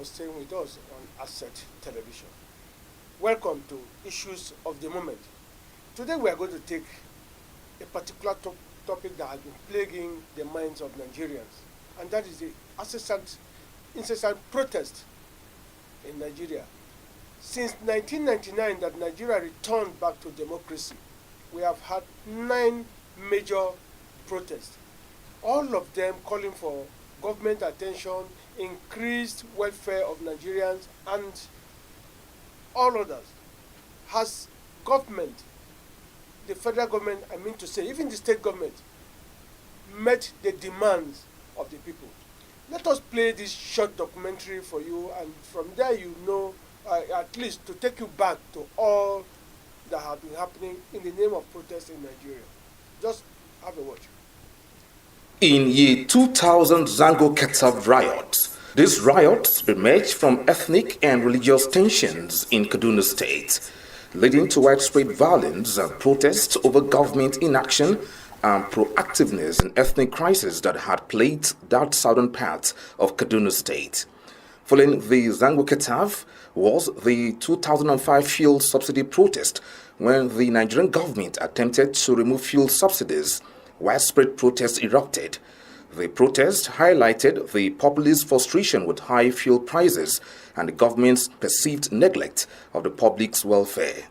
for staying with us on Asset Television. Welcome to Issues of the Moment. Today we are going to take a particular topic that has been plaguing the minds of Nigerians, and that is the incessant protest in Nigeria. Since 1999 that Nigeria returned back to democracy, we have had 9 major protests, all of them calling for government attention, increased welfare of Nigerians, and all others. Has government, the federal government, I mean to say, even the state government, met the demands of the people? Let us play this short documentary for you, and from there you know, at least to take you back to all that have been happening in the name of protest in Nigeria. Just have a watch. In year 2000 Zango-Ketav riots. These riots emerged from ethnic and religious tensions in Kaduna State, leading to widespread violence and protests over government inaction and proactiveness in ethnic crisis that had plagued that southern part of Kaduna State. Following the Zango-Ketav was the 2005 fuel subsidy protest, when the Nigerian government attempted to remove fuel subsidies. Widespread protests erupted. The protest highlighted the populist frustration with high fuel prices and the government's perceived neglect of the public's welfare.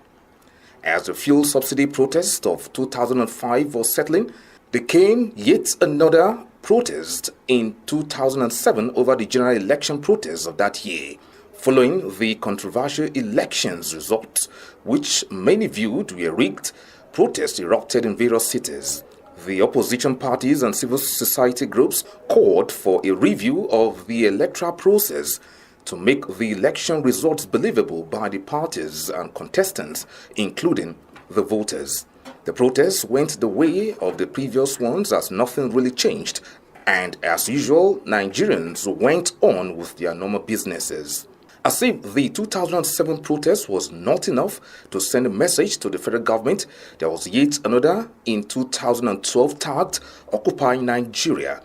As the fuel subsidy protest of 2005 was settling, there came yet another protest in 2007 over the general election protest of that year. Following the controversial elections results, which many viewed were rigged, protests erupted in various cities. The opposition parties and civil society groups called for a review of the electoral process to make the election results believable by the parties and contestants, including the voters. The protests went the way of the previous ones as nothing really changed, and as usual, Nigerians went on with their normal businesses. As if the 2007 protest was not enough to send a message to the federal government, there was yet another in 2012 tagged Occupy Nigeria.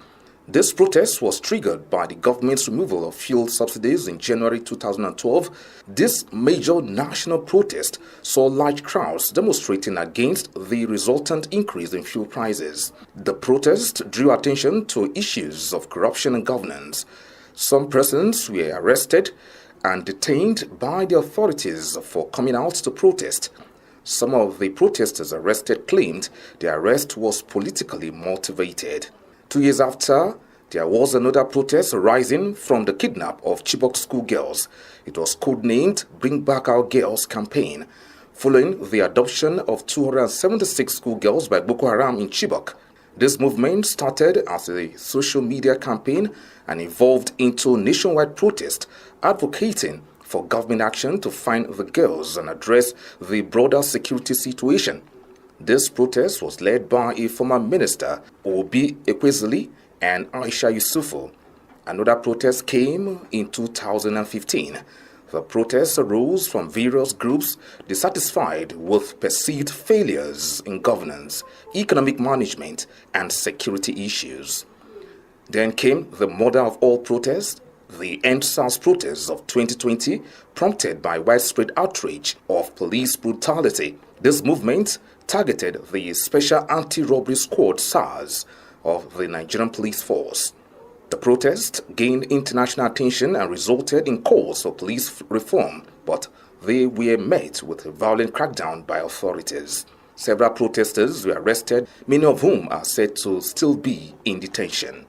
This protest was triggered by the government's removal of fuel subsidies in January 2012. This major national protest saw large crowds demonstrating against the resultant increase in fuel prices. The protest drew attention to issues of corruption and governance. Some persons were arrested and detained by the authorities for coming out to protest. Some of the protesters arrested claimed the arrest was politically motivated. 2 years after, there was another protest arising from the kidnap of Chibok schoolgirls. It was codenamed Bring Back Our Girls campaign, following the adoption of 276 schoolgirls by Boko Haram in Chibok. This movement started as a social media campaign and evolved into nationwide protest, advocating for government action to find the girls and address the broader security situation. This protest was led by a former minister, Obi Ekwezili, and Aisha Yusufu. Another protest came in 2015. The protests arose from various groups dissatisfied with perceived failures in governance, economic management, and security issues. Then came the mother of all protests, the End SARS protests of 2020, prompted by widespread outrage of police brutality. This movement targeted the Special Anti-Robbery Squad SARS of the Nigerian police force. The protest gained international attention and resulted in calls for police reform, but they were met with a violent crackdown by authorities. Several protesters were arrested, many of whom are said to still be in detention.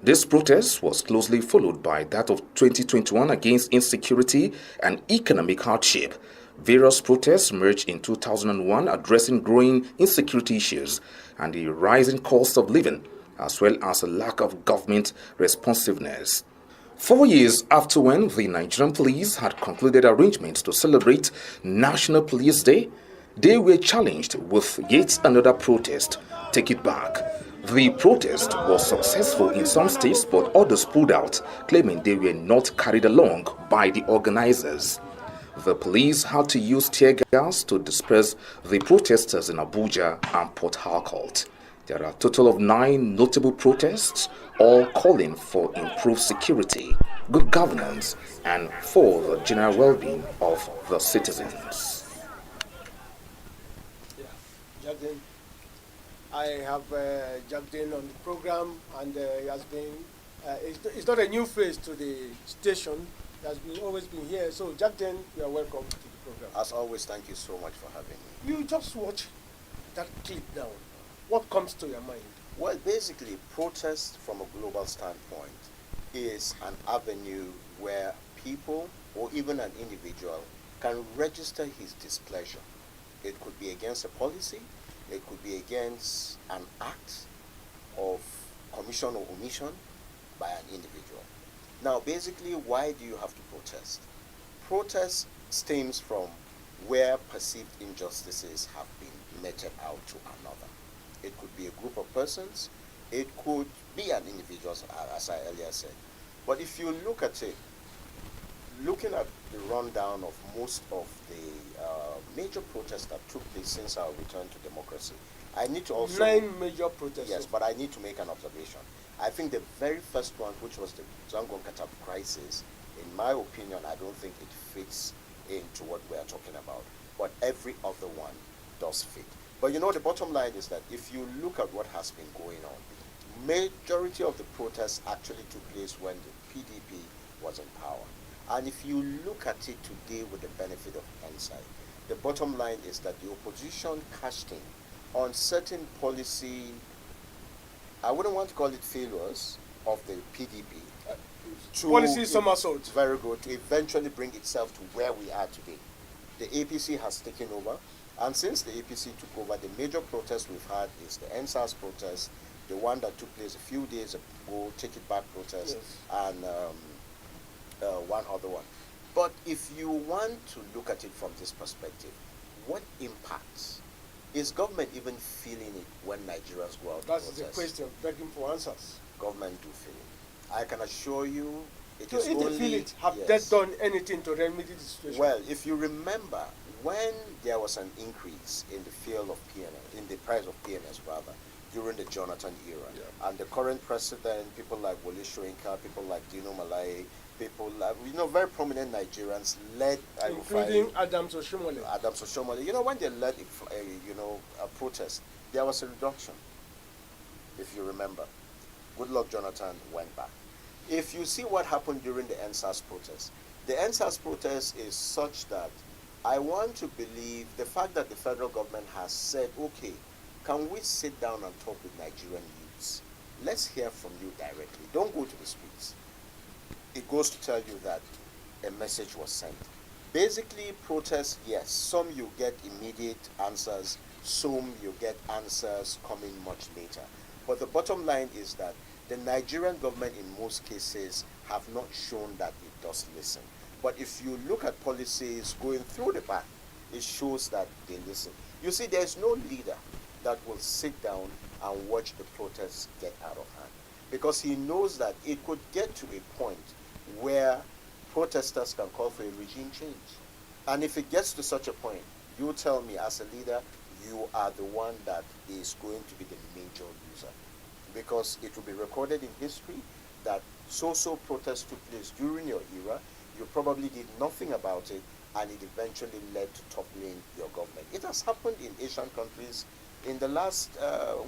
This protest was closely followed by that of 2021 against insecurity and economic hardship. Various protests emerged in 2001 addressing growing insecurity issues and the rising cost of living, as well as a lack of government responsiveness. 4 years after when the Nigerian police had concluded arrangements to celebrate National Police Day, they were challenged with yet another protest. Take it back. The protest was successful in some states, but others pulled out, claiming they were not carried along by the organizers. The police had to use tear gas to disperse the protesters in Abuja and Port Harcourt. There are a total of 9 notable protests, all calling for improved security, good governance, and for the general well-being of the citizens. Yeah, Jagden. I have Jagden on the program, and he has been. It's not a new face to the station. He has been always been here. So Jagden, you are welcome to the program. As always, thank you so much for having me. You just watch that clip now. What comes to your mind? Well, basically, protest from a global standpoint is an avenue where people or even an individual can register his displeasure. It could be against a policy, it could be against an act of commission or omission by an individual. Now, basically, why do you have to protest? Protest stems from where perceived injustices have been meted out to another. It could be a group of persons, it could be an individual, as I earlier said. But if you look at it, looking at the rundown of most of the major protests that took place since our return to democracy, I need to also... 9 major protests. Yes, but I need to make an observation. I think the very first one, which was the Zangon Katab crisis, in my opinion, I don't think it fits into what we are talking about. But every other one does fit. But you know, the bottom line is that if you look at what has been going on, majority of the protests actually took place when the PDP was in power. And if you look at it today with the benefit of hindsight, the bottom line is that the opposition cashed in on certain policy, I wouldn't want to call it failures of the PDP. Policy somersault. Very good. To eventually bring itself to where we are today. The APC has taken over. And since the APC took over, the major protest we've had is the NSAS protest, the one that took place a few days ago, Take It Back protest, Yes. and one other one. But if you want to look at it from this perspective, what impacts? Is government even feeling it when Nigerians go out to That's protest? the question, begging for answers. Government do feel it. I can assure you it So is if only... they feel it, have yes. they done anything to remedy the situation? Well, if you remember, when there was an increase in the field of PNS, in the price of PNS rather, during the Jonathan era, Yeah. and the current president, people like Wole Soyinka, people like Dino Malaye, people like, very prominent Nigerians led, including Adams Oshomole. Adams Oshomole. When they led, a protest, there was a reduction, if you remember. Goodluck Jonathan went back. If you see what happened during the NSAS protest, the NSAS protest is such that I want to believe the fact that the federal government has said, okay, can we sit down and talk with Nigerian youths? Let's hear from you directly. Don't go to the streets. It goes to tell you that a message was sent. Basically, protests, yes, some you get immediate answers, some you get answers coming much later. But the bottom line is that the Nigerian government in most cases have not shown that it does listen. But if you look at policies going through the back, it shows that they listen. You see, there's no leader that will sit down and watch the protests get out of hand, because he knows that it could get to a point where protesters can call for a regime change. And if it gets to such a point, you tell me as a leader, you are the one that is going to be the major loser. Because it will be recorded in history that so-so protests took place during your era, you probably did nothing about it, and it eventually led to toppling your government. It has happened in Asian countries in the last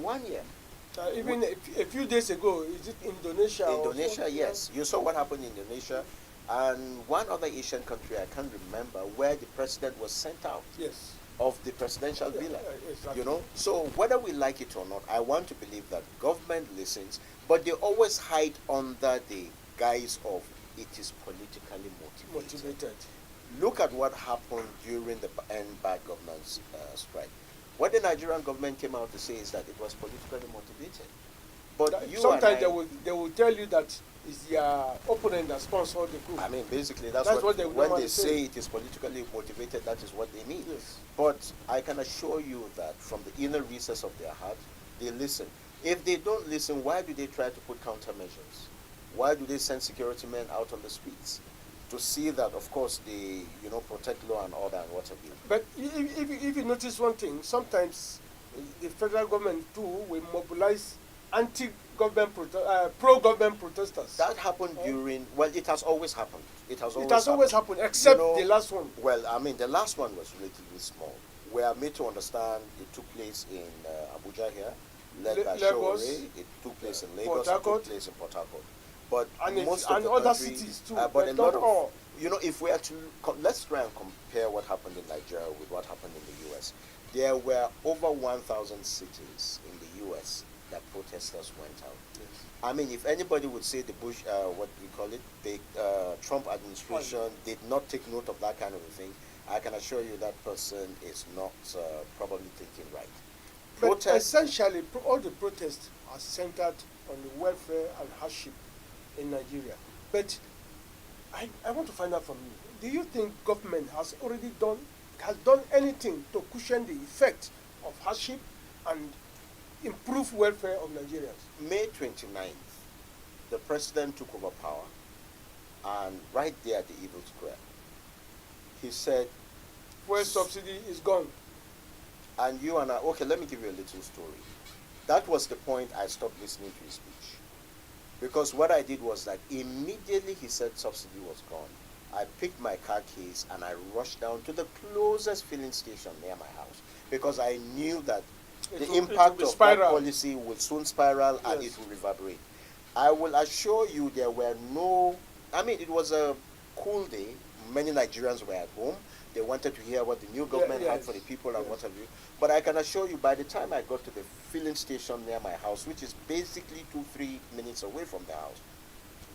1 year. Even a few days ago, is it Indonesia? Indonesia, yes. You saw what happened in Indonesia. And one other Asian country, I can't remember, where the president was sent out Yes. of the presidential Yeah, villa. exactly. So whether we like it or not, I want to believe that government listens, but they always hide under the guise of it is politically motivated. Look at what happened during the end bad governance strike. What the Nigerian government came out to say is that it was politically motivated. But Sometimes they will tell you that it's their opponent that sponsored the coup. I mean, basically, that's what they when normally they say it is politically motivated, that is what they mean. Yes. But I can assure you that from the inner recess of their heart, they listen. If they don't listen, why do they try to put countermeasures? Why do they send security men out on the streets? To see that, of course, they protect law and order and what have you. But if you notice one thing, sometimes the federal government too will mobilize anti-government, pro-government protesters. That happened during, well, it has always happened. It has always It has always happened, except the last one. Well, I mean, the last one was relatively small. We are made to understand it took place in Abuja here, led by Lagos. Showore. It took place in Port Lagos, it Harcourt. took place in Port Harcourt. But And most it- of and the other country, cities too, but but a not lot of, all. you know, if we actually, let's try and compare what happened in Nigeria with what happened in the U.S. There were over 1,000 cities in the U.S. that protesters went out. Yes. I mean, if anybody would say the Bush, what we call it, the Trump administration did not take note of that kind of a thing, I can assure you that person is not probably thinking right. But essentially, all the protests are centered on the welfare and hardship in Nigeria. But I want to find out from you, do you think government has done anything to cushion the effect of hardship and improve welfare of Nigerians? May 29th, the president took over power, and right there at the Evil Square, he said, Fuel subsidy is gone. and you and I, okay, let me give you a little story. That was the point I stopped listening to his speech. Because what I did was that immediately he said subsidy was gone, I picked my car keys and I rushed down to the closest filling station near my house, because I knew that the impact of that policy will soon spiral and it will reverberate. I will assure you there were no, I mean, it was a cool day. Many Nigerians were at home. They wanted to hear what the new government had for the people and what have you. But I can assure you, by the time I got to the filling station near my house, which is basically 2-3 minutes away from the house,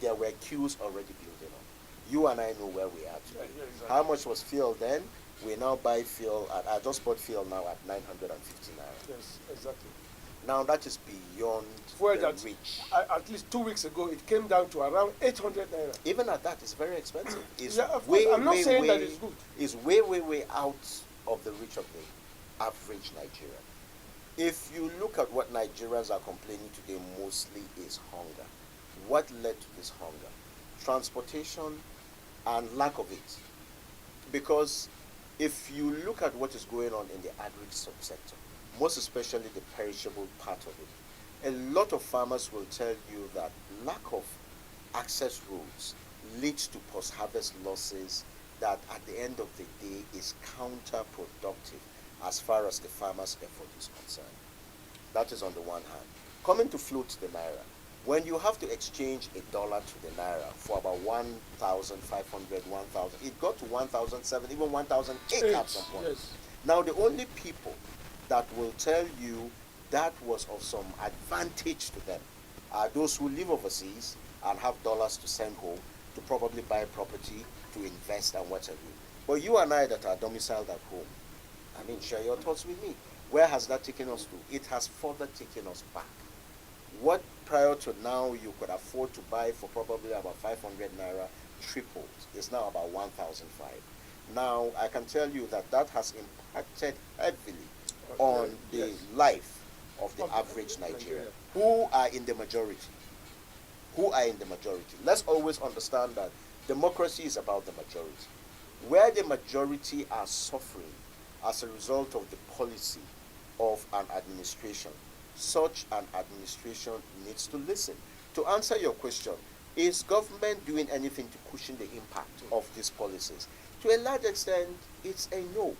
there were queues already building up. You and I know where we are today. Exactly. How much was fuel then? We now buy fuel at, I just bought fuel now at 950 naira. Yes, exactly. Now that is beyond Fuel the that reach. At least 2 weeks ago, it came down to around 800 naira. Even at that, it's very expensive. It's Yeah, of course. I'm not saying that it's good. It's way out of the reach of the average Nigerian. If you look at what Nigerians are complaining today, mostly is hunger. What led to this hunger? Transportation and lack of it. Because if you look at what is going on in the agri subsector, most especially the perishable part of it, a lot of farmers will tell you that lack of access roads leads to post-harvest losses that at the end of the day is counterproductive as far as the farmer's effort is concerned. That is on the one hand. Coming to float the naira, when you have to exchange a dollar to the naira for about 1,500, 1,000, it got to 1,007, even 1,008 at some point. Yes. Now the only people that will tell you that was of some advantage to them are those who live overseas and have dollars to send home to probably buy property, to invest and what have you. But you and I that are domiciled at home, I mean, share your thoughts with me. Where has that taken us to? It has further taken us back. What prior to now you could afford to buy for probably about 500 naira tripled. It's now about 1,005. Now, I can tell you that that has impacted heavily on the life of the average Nigerian, who are in the majority. Who are in the majority. Let's always understand that democracy is about the majority. Where the majority are suffering as a result of the policy of an administration, such an administration needs to listen. To answer your question, is government doing anything to cushion the impact of these policies? To a large extent, it's a no.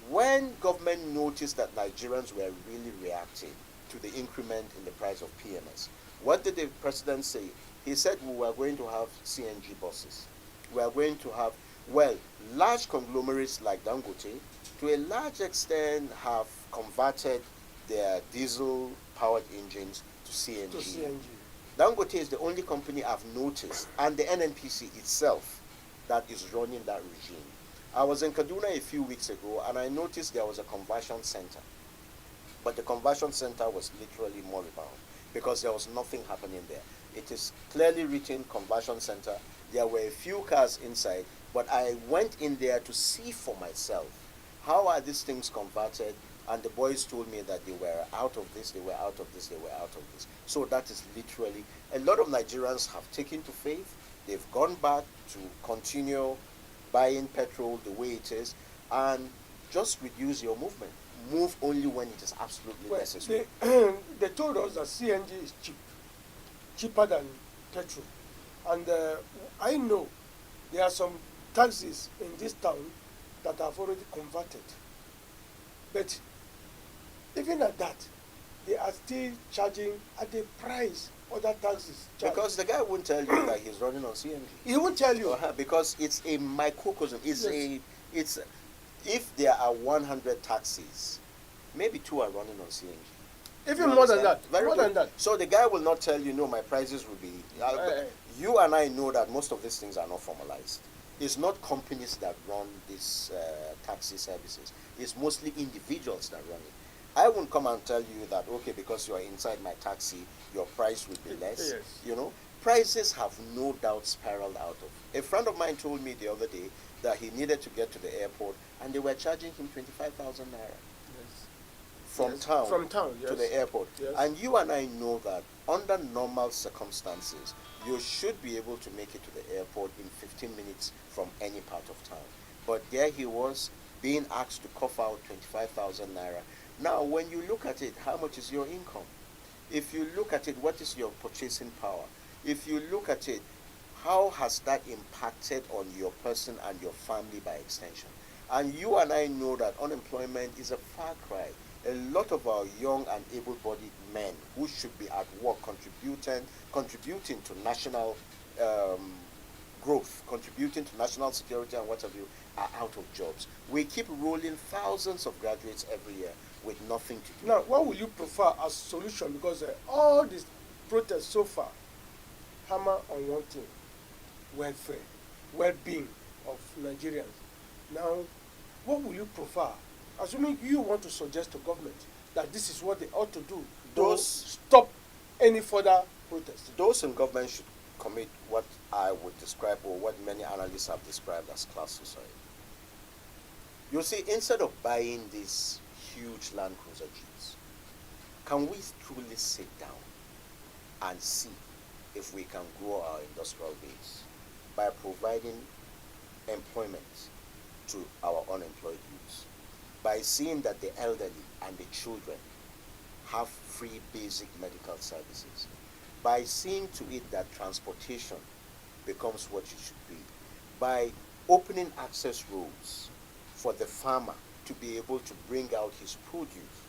When government noticed that Nigerians were really reacting to the increment in the price of PMS, what did the president say? He said we were going to have CNG buses. We are going to have, well, large conglomerates like Dangote, to a large extent, have converted their diesel-powered engines to CNG. Dangote is the only company I've noticed, and the NNPC itself, that is running that regime. I was in Kaduna a few weeks ago, and I noticed there was a conversion center. But the conversion center was literally moribund, because there was nothing happening there. It is clearly written conversion center. There were a few cars inside, but I went in there to see for myself, how are these things converted? And the boys told me that they were out of this, they were out of this, they were out of this. So that is literally, a lot of Nigerians have taken to faith. They've gone back to continue buying petrol the way it is, and just reduce your movement. move only when it is absolutely Well, necessary. they told us that CNG is cheap, cheaper than petrol. And I know there are some taxis in this town that have already converted. But even at that, they are still charging at the price other taxis charge. Because the guy won't tell you that he's running on CNG. He won't tell you. Because it's a microcosm. Yes. If there are 100 taxis, maybe 2 are running on CNG. Even more than that. Very More good. than that. So the guy will not tell you, no, my prices will be. You and I know that most of these things are not formalized. It's not companies that run these taxi services. It's mostly individuals that run it. I won't come and tell you that, okay, because you are inside my taxi, your price will be less. Yes. You know, prices have no doubt spiraled out of. A friend of mine told me the other day that he needed to get to the airport and they were charging him 25,000 naira. Yes. From Yes. town, From town, to yes. the airport. Yes. And you and I know that under normal circumstances, you should be able to make it to the airport in 15 minutes from any part of town. But there he was being asked to cough out 25,000 naira. Now, when you look at it, how much is your income? If you look at it, what is your purchasing power? If you look at it, how has that impacted on your person and your family by extension? And you and I know that unemployment is a far cry. A lot of our young and able-bodied men who should be at work contributing to national growth, contributing to national security and what have you, are out of jobs. We keep rolling thousands of graduates every year with nothing to do. Now, what will you prefer as solution? Because all these protests so far hammer on one thing: welfare, well-being of Nigerians. Now, what will you prefer? Assuming you want to suggest to government that this is what they ought to do to stop any further protests. Those in government should commit what I would describe, or what many analysts have described, as class society. You see, instead of buying these huge Land Cruiser Jeeps, can we truly sit down and see if we can grow our industrial base by providing employment to our unemployed youths, by seeing that the elderly and the children have free basic medical services, by seeing to it that transportation becomes what it should be, by opening access roads for the farmer to be able to bring out his produce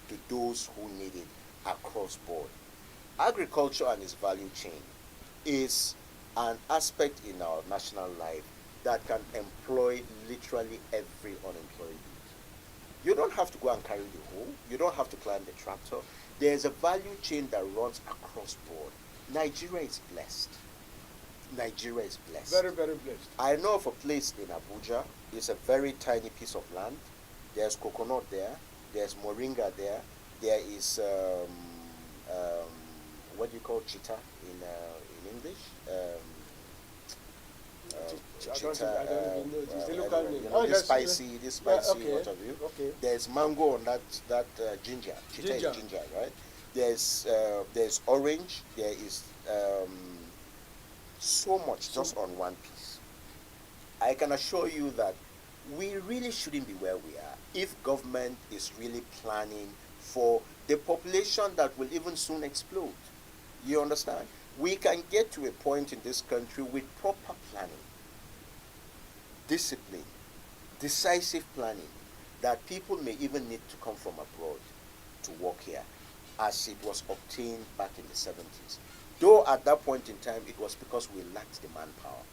to those who need it across board. Agriculture and its value chain is an aspect in our national life that can employ literally every unemployed youth. You don't have to go and carry the hoe. You don't have to climb the tractor. There's a value chain that runs across board. Nigeria is blessed. Nigeria is blessed. Very, very blessed. I know of a place in Abuja. It's a very tiny piece of land. There's coconut there. There's moringa there. There is what do you call cheetah in English? I don't even know. It's the local name. This spicy, okay. what have you. Okay. There's mango on that ginger. Cheetah is ginger, right? There's orange. There is so much just on one piece. I can assure you that we really shouldn't be where we are if government is really planning for the population that will even soon explode. You understand? We can get to a point in this country with proper planning, discipline, decisive planning, that people may even need to come from abroad to work here, as it was obtained back in the 70s. Though at that point in time, it was because we lacked the manpower.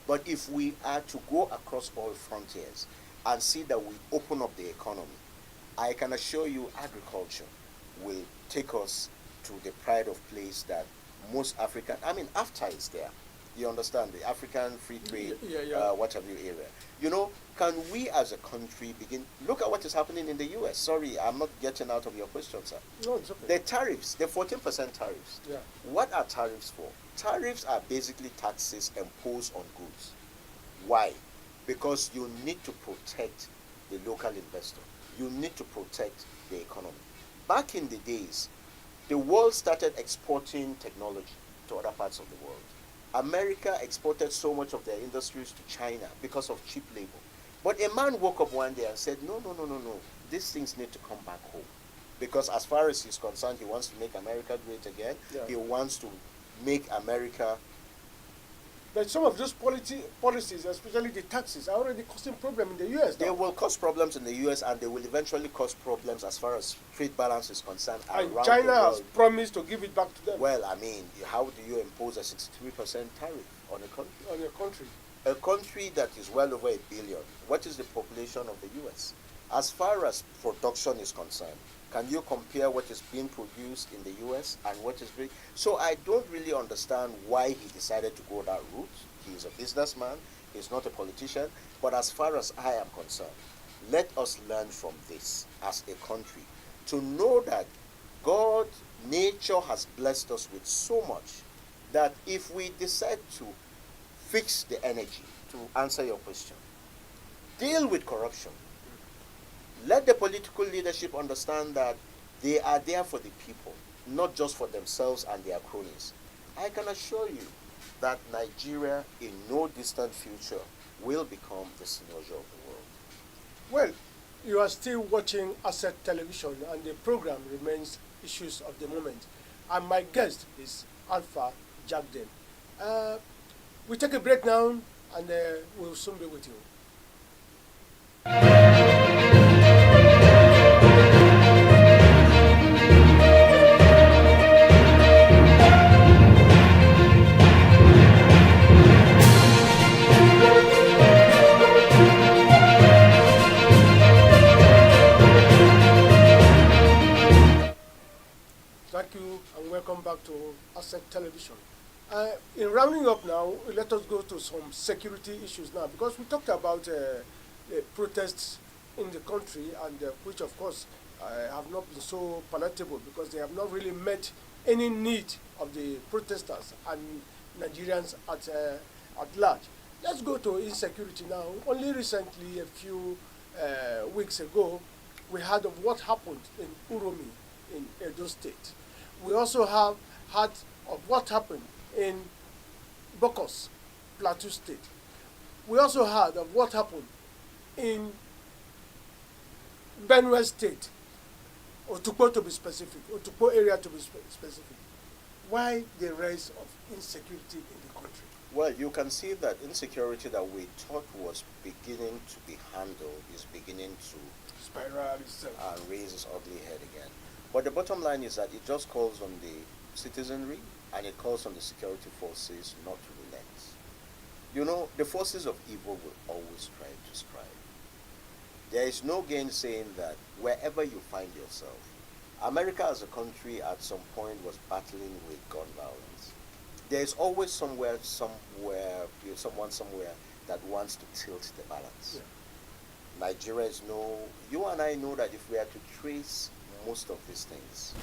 But if we are to go across all frontiers and see that we open up the economy, I can assure you agriculture will take us to the pride of place that most African, AFTA is there. You understand, the African Free Trade, what have you area. You know, can we as a country begin, look at what is happening in the US. Sorry, I'm not getting out of your question, sir. No, it's okay. The tariffs, the 14% tariffs. Yeah. What are tariffs for? Tariffs are basically taxes imposed on goods. Why? Because you need to protect the local investor. You need to protect the economy. Back in the days, the world started exporting technology to other parts of the world. America exported so much of their industries to China because of cheap labor. But a man woke up one day and said, no. these things need to come back home. Because as far as he's concerned, he wants to make America great again. Yeah. He wants to make America. But some of those policies, especially the taxes, are already causing problem in the U.S. They now. will cause problems in the U.S. and they will eventually cause problems as far as trade balance is concerned And around China the world. has promised to give it back to them. Well, I mean, how do you impose a 63% tariff on a country? On your country. A country that is well over 1 billion. What is the population of the U.S.? As far as production is concerned, can you compare what is being produced in the U.S. and what is being... So I don't really understand why he decided to go that route. He's a businessman. He's not a politician. But as far as I am concerned, let us learn from this as a country to know that God, nature has blessed us with so much that if we decide to fix the energy, to answer your question, deal with corruption, let the political leadership understand that they are there for the people, not just for themselves and their cronies. I can assure you that Nigeria, in no distant future, will become the synergy of the world. Well, you are still watching Asset Television, and the program remains Issues of the Moment. And my guest is Alpha Jagden. We take a break now, and we'll soon be with you. Thank you, and welcome back to Asset Television. In rounding up now, let us go to some security issues now, because we talked about the protests in the country, and which of course have not been so palatable, because they have not really met any need of the protesters and Nigerians at large. Let's go to insecurity now. Only recently, a few weeks ago, we heard of what happened in Uromi in Edo State. We also have heard of what happened in Bokos, Plateau State. We also heard of what happened in Benue State, Otukpo to be specific, Otukpo area to be specific. Why the rise of insecurity in the country? Well, you can see that insecurity that we thought was beginning to be handled is beginning to Spiral itself. and raise its ugly head again. But the bottom line is that it just calls on the citizenry and it calls on the security forces not to relent. You know, the forces of evil will always try to strive. There is no gainsaying that wherever you find yourself, America as a country at some point was battling with gun violence. There is always someone somewhere that wants to tilt the balance. Yeah. Nigeria is you and I know that if we are to trace most of these things,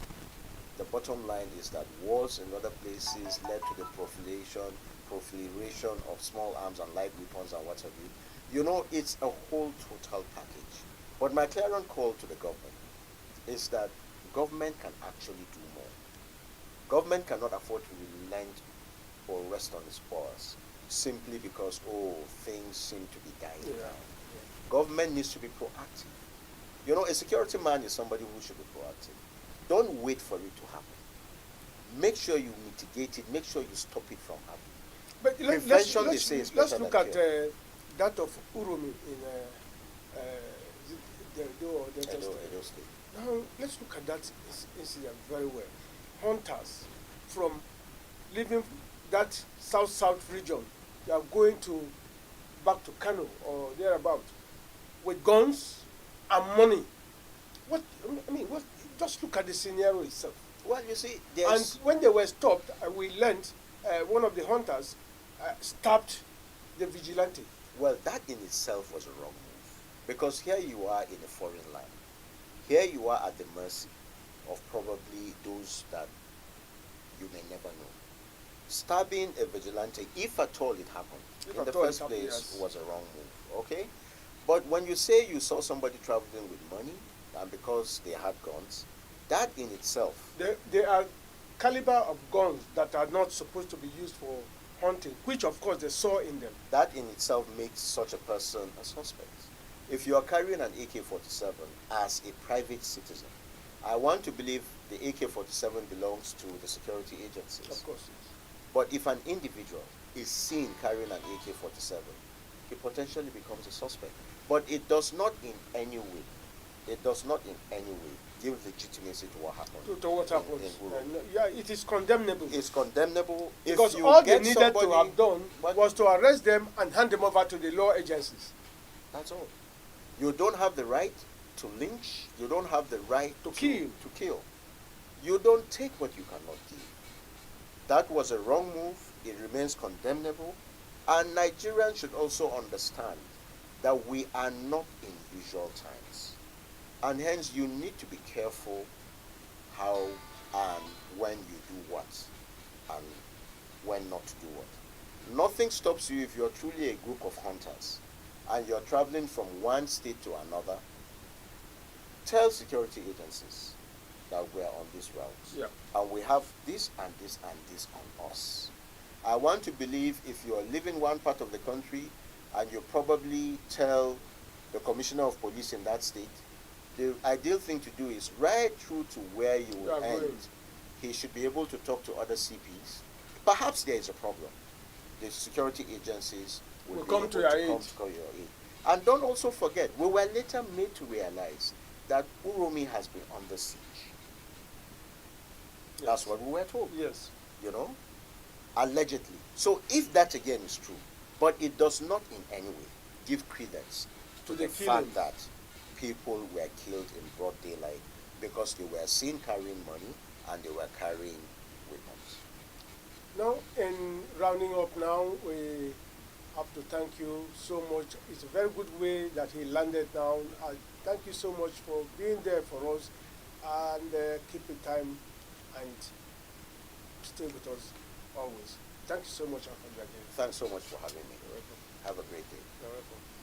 the bottom line is that wars in other places led to the proliferation of small arms and light weapons and what have you. You know, it's a whole total package. But my clarion call to the government is that government can actually do more. Government cannot afford to relent or rest on its paws simply because, things seem to be dying down. Yeah. Government needs to be proactive. You know, a security man is somebody who should be proactive. Don't wait for it to happen. Make sure you mitigate it. Make sure you stop it from happening. But prevention, they say, is better than look at cure. that of Uromi in Edo State. Now, let's look at that incident very well. Hunters from leaving that south region, they are going back to Kano or thereabout with guns and money. What? Just look at the scenario itself. Well, you see, and when they were stopped, we learned one of the hunters stabbed the vigilante. Well, that in itself was a wrong move, because here you are in a foreign land. Here you are at the mercy of probably those that you may never know. Stabbing a vigilante, if at all it happened, in the first place, yes, was a wrong move, okay? But when you say you saw somebody traveling with money, and because they had guns, that in itself... There are caliber of guns that are not supposed to be used for hunting, which of course they saw in them. That in itself makes such a person a suspect. If you are carrying an AK-47 as a private citizen, I want to believe the AK-47 belongs to the security agencies. Of course, yes. But if an individual is seen carrying an AK-47, he potentially becomes a suspect. But it does not in any way, give legitimacy to what happened. To what happened. in Uru. Yeah, it is condemnable. It's condemnable. Because if you all they get needed somebody, to have done was to arrest them and hand them over to the law agencies. That's all. You don't have the right to lynch. You don't have the right To kill. To kill. You don't take what you cannot give. That was a wrong move. It remains condemnable. And Nigerians should also understand that we are not in usual times. And hence you need to be careful how and when you do what and when not to do what. Nothing stops you if you're truly a group of hunters and you're traveling from one state to another. Tell security agencies that we're on this route. Yeah. And we have this and this and this on us. I want to believe if you're living one part of the country and you probably tell the commissioner of police in that state, the ideal thing to do is right through to where you will end. He should be able to talk to other CPs. Perhaps there is a problem. The security agencies will be come able to your aid. come to your aid. And don't also forget, we were later made to realize that Uromi has been under siege. Yes. That's what we were told. Yes. You know, allegedly. So if that again is true, but it does not in any way give credence to the fact that people were killed in broad daylight because they were seen carrying money and they were carrying weapons. Now, in rounding up now, we have to thank you so much. It's a very good way that he landed now. Thank you so much for being there for us and keeping time and stay with us always. Thank you so much, Alfred. Thanks so much for having me. You're welcome. Have a great day. You're welcome.